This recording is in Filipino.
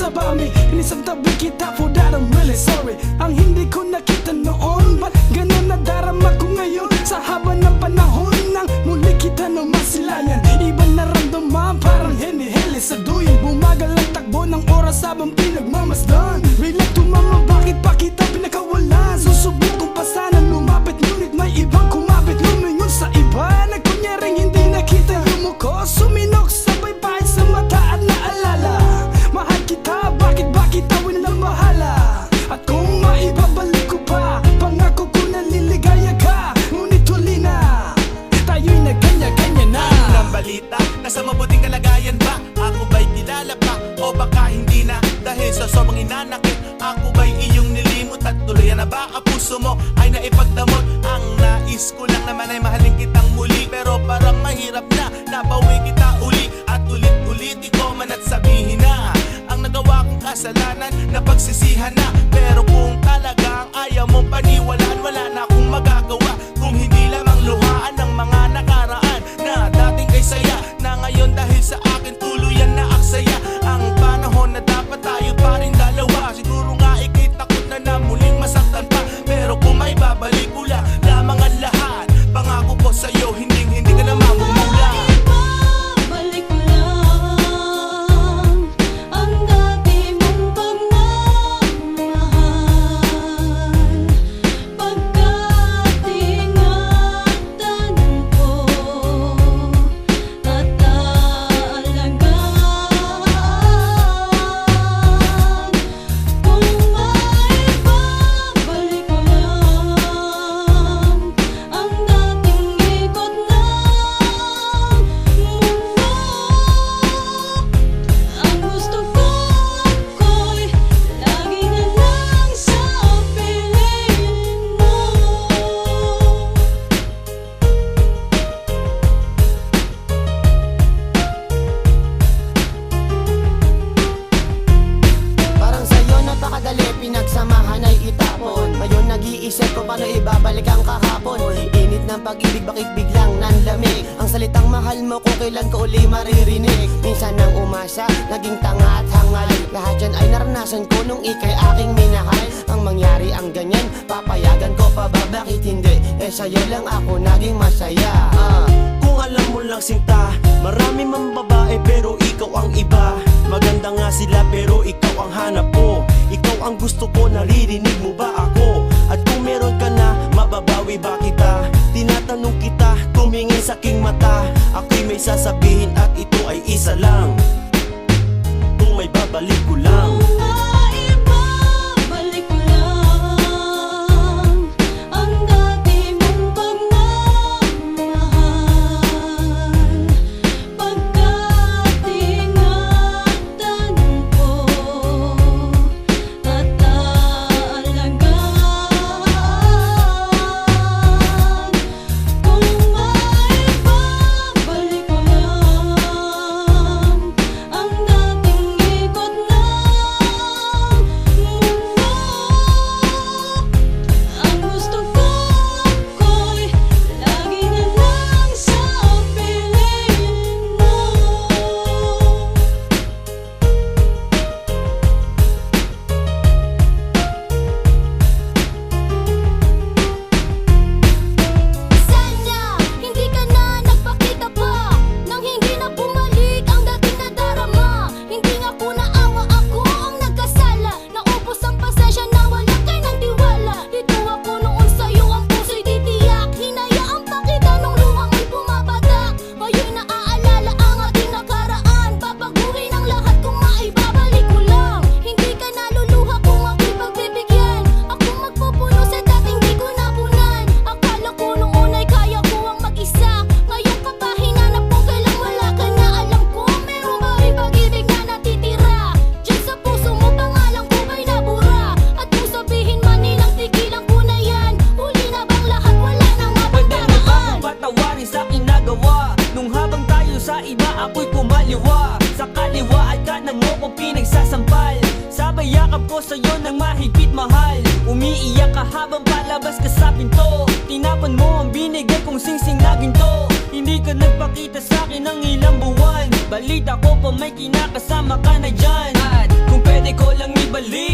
sa bami. Inisang tabi kita for that I'm really sorry. Ang hindi ko nakita noon, ba't ganun nadarama ko ngayon? Sa haba ng panahon nang muli kita na masilayan, ibang naramdaman parang hinihili sa duyin. Bumagal ang takbo ng oras habang pinagmamasdan. Relate to mama, bakit pa kita pinakawalan? Susubok kong pasanan, lumapit ngunit may ibang kumapit. Lumingon sa iba, nagkunyaring hindi nakita. Yumuko, suminok, sabay pahit sa mata at naalala. Mahal kita, bakit ba kita winalambahala? At kung maibabalik ko pa, pangako ko na liligaya ka. Ngunit huli na, tayo'y nagkanya-kanya na. Ang balita, nasa mabuting kalagayan ba? Ako ba'y kilala pa? O baka hindi na? Dahil sa sobrang inanakit, ako ba'y iyong nilimot? At tuluyan na ba ang puso mo ay naipagdamot? Ang nais ko lang naman ay mahalin kitang muli, pero parang mahirap na nabawi kita uli. At ulit-ulit ikaw man at sabihin na ang nagawa kong kasalanan na pagsisihan na. Pero kung talagang ayaw mong paniwalaan, wala na akong magagawa kung hindi lamang luhaan ng mga nakaraan na dating kay saya, na ngayon dahil sa akin tuluyan na aksaya. Ang panahon na dapat tayo pa rin dalawa. Siguro nga ika'y takot na muling masaktan pa, pero kung may babalik ko lamang ang lahat. Pangako ko sa'yo, hindi ka na mamumula. Balik ko lang ang dati mong pagmamahal, pagkat ingatan ko at aalagaan. Kung maibabalik ko lang ang dating ikot ng mundo, ang gusto ko'y lagi na lang sa piling mo. Parang sa'yo napakadali, pinagsamahan ay itapon. Ngayon nag-iisip ko paano ibabalik ang kahapon. Init ng pag-ibig, bakit biglang nanlamig? Ang salitang mahal mo kung kailan ko uli maririnig. Minsan nang umasa, naging tanga at hangal. Lahat yan ay naranasan ko nung ika'y aking minahal. Ang mangyari ang ganyan, papayagan ko pa ba? Bakit hindi? Eh sa'yo lang ako naging masaya. Kung alam mo lang sinta, marami mang babae pero ikaw ang iba. Maganda nga sila pero ikaw ang hanap ko. Ikaw ang gusto ko, naririnig mo ba ako? At kung meron ka na, mababawi ba kita? Tinatanong kita, tumingin sa aking mata. Ako'y may sasabihin at ito ay isa lang. Kung may babalik ko lang. Maibabalik ko lang ang dati mong pagmamahal, pagkat ingatan ko at aalagaan. Kung maibabalik ko lang ang dating ikot ng mundo, ang gusto ko'y lagi na lang sa piling mo. Sana hindi ka na nagpakita pa, nang hindi na bumalik ang dating nadarama. Hindi nga po naawa, ako ang nagkasala. Naubos ang pasensya na wala kay ng tiwala. Dito ako noon sa'yo, ang puso'y titiyak. Hinayaan pa kita nung luha mo'y pumapatak. Ngayon'y naaalala ang ating nakaraan. Babaguhin ang lahat kung maibabalik ko lang. Hindi ka naluluha kung ako'y pagbibigyan. Ako magpupuno sa dating di ko napunan. Akala ko noon ay kaya ko ang mag-isa. Ngayon ka pa hinanap ko, kailang wala ka na. Alam ko meron ba rin pag-ibig na natitira? Diyan sa puso mo, pangalan ko ba'y nabura? At kung sabihin man nilang tigilan ko na yan, huli na bang lahat, wala nang Pwede mo ba mapagdaraan? akong patawarin sa aking nagawa? Nung habang tayo sa iba, ako'y kumaliwa. Sa kaliwa at kanan mo ko pinagsasampal. Sabay yakap ko sa'yo ng mahigpit mahal. Umiiyak ka habang palabas ka sa pinto. Tinapan mo ang binigay kong singsing na ginto. Hindi ka nagpakita sa'kin ng ilang buwan. Balita ko pa may kinakasama ka na dyan. At kung pwede pwede ko lang ibalik